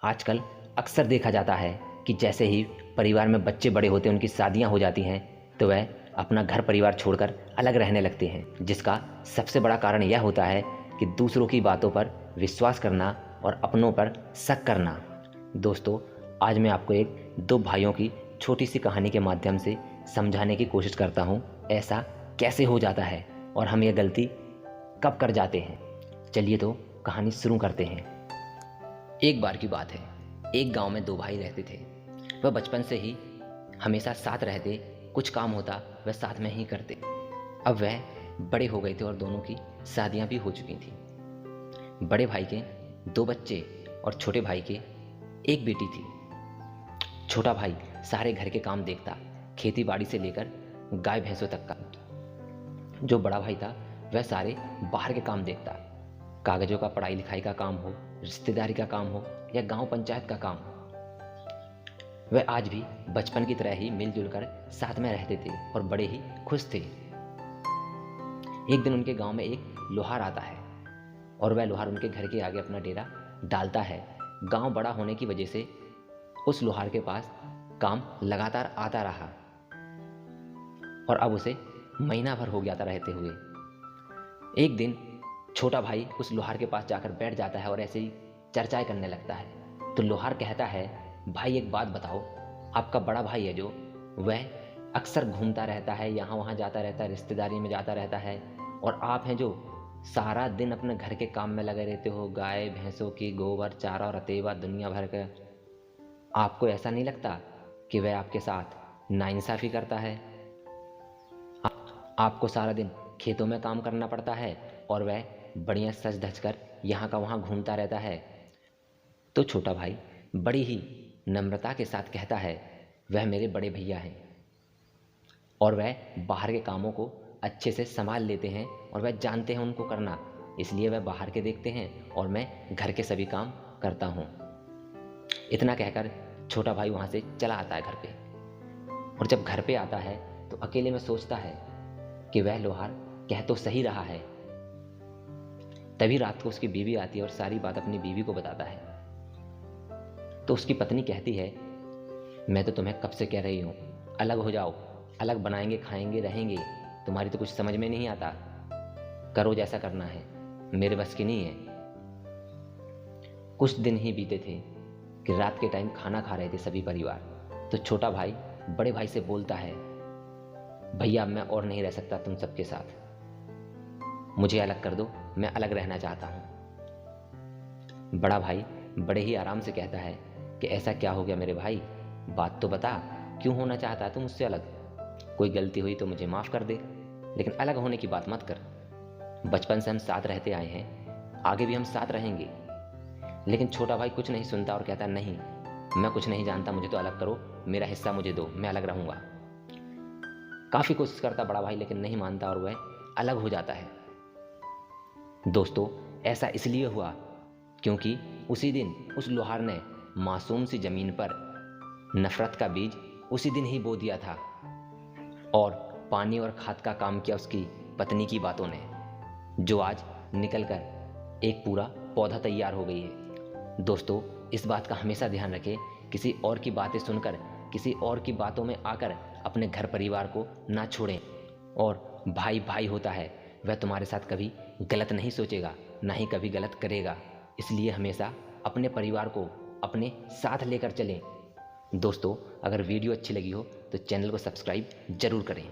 आजकल अक्सर देखा जाता है कि जैसे ही परिवार में बच्चे बड़े होते हैं, उनकी शादियां हो जाती हैं, तो वह अपना घर परिवार छोड़कर अलग रहने लगते हैं, जिसका सबसे बड़ा कारण यह होता है कि दूसरों की बातों पर विश्वास करना और अपनों पर शक करना। दोस्तों, आज मैं आपको एक दो भाइयों की छोटी सी कहानी के माध्यम से समझाने की कोशिश करता हूँ ऐसा कैसे हो जाता है और हम यह गलती कब कर जाते हैं। चलिए तो कहानी शुरू करते हैं। एक बार की बात है, एक गांव में दो भाई रहते थे। वह बचपन से ही हमेशा साथ रहते, कुछ काम होता वह साथ में ही करते। अब वह बड़े हो गए थे और दोनों की शादियां भी हो चुकी थी। बड़े भाई के दो बच्चे और छोटे भाई के एक बेटी थी। छोटा भाई सारे घर के काम देखता, खेती बाड़ी से लेकर गाय भैंसों तक का। जो बड़ा भाई था वह सारे बाहर के काम देखता, कागजों का पढ़ाई लिखाई का काम हो, रिश्तेदारी का काम हो या गांव पंचायत का काम। वह आज भी बचपन की तरह ही मिलजुल कर साथ में रहते थे और बड़े ही खुश थे। एक दिन उनके गांव में एक लोहार आता है और वह लोहार उनके घर के आगे अपना डेरा डालता है। गांव बड़ा होने की वजह से उस लोहार के पास काम लगातार आता रहा और अब उसे महीना भर हो गया था रहते हुए। एक दिन छोटा भाई उस लोहार के पास जाकर बैठ जाता है और ऐसे ही चर्चाएं करने लगता है। तो लोहार कहता है, भाई एक बात बताओ, आपका बड़ा भाई है जो, वह अक्सर घूमता रहता है, यहाँ वहाँ जाता रहता है, रिश्तेदारी में जाता रहता है, और आप हैं जो सारा दिन अपने घर के काम में लगे रहते हो, गाय भैंसों की गोबर चारा और अतेवा दुनिया भर का। आपको ऐसा नहीं लगता कि वह आपके साथ नाइंसाफ़ी करता है? आपको सारा दिन खेतों में काम करना पड़ता है और वह बढ़िया सज धज कर यहाँ का वहाँ घूमता रहता है। तो छोटा भाई बड़ी ही नम्रता के साथ कहता है, वह मेरे बड़े भैया हैं और वह बाहर के कामों को अच्छे से संभाल लेते हैं और वह जानते हैं उनको करना, इसलिए वह बाहर के देखते हैं और मैं घर के सभी काम करता हूँ। इतना कहकर छोटा भाई वहाँ से चला आता है घर पे। और जब घर पे आता है तो अकेले में सोचता है कि वह लोहार कह तो सही रहा है। तभी रात को उसकी बीवी आती है और सारी बात अपनी बीवी को बताता है। तो उसकी पत्नी कहती है, मैं तो तुम्हें कब से कह रही हूँ, अलग हो जाओ, अलग बनाएंगे, खाएंगे, रहेंगे, तुम्हारी तो कुछ समझ में नहीं आता, करो जैसा करना है, मेरे बस की नहीं है। कुछ दिन ही बीते थे कि रात के टाइम खाना खा रहे थे सभी परिवार। तो छोटा भाई बड़े भाई से बोलता है, भैया मैं और नहीं रह सकता तुम सबके साथ, मुझे अलग कर दो, मैं अलग रहना चाहता हूँ। बड़ा भाई बड़े ही आराम से कहता है कि ऐसा क्या हो गया मेरे भाई, बात तो बता, क्यों होना चाहता है तू मुझसे अलग? कोई गलती हुई तो मुझे माफ़ कर दे, लेकिन अलग होने की बात मत कर। बचपन से हम साथ रहते आए हैं, आगे भी हम साथ रहेंगे। लेकिन छोटा भाई कुछ नहीं सुनता और कहता, नहीं, मैं कुछ नहीं जानता, मुझे तो अलग करो, मेरा हिस्सा मुझे दो, मैं अलग रहूँगा। काफ़ी कोशिश करता बड़ा भाई, लेकिन नहीं मानता और वह अलग हो जाता है। दोस्तों, ऐसा इसलिए हुआ क्योंकि उसी दिन उस लोहार ने मासूम सी जमीन पर नफरत का बीज उसी दिन ही बो दिया था और पानी और खाद का काम किया उसकी पत्नी की बातों ने, जो आज निकलकर एक पूरा पौधा तैयार हो गई है। दोस्तों, इस बात का हमेशा ध्यान रखें, किसी और की बातें सुनकर, किसी और की बातों में आकर अपने घर परिवार को ना छोड़ें। और भाई भाई होता है, वह तुम्हारे साथ कभी गलत नहीं सोचेगा, ना ही कभी गलत करेगा। इसलिए हमेशा अपने परिवार को अपने साथ लेकर चलें। दोस्तों, अगर वीडियो अच्छी लगी हो तो चैनल को सब्सक्राइब जरूर करें।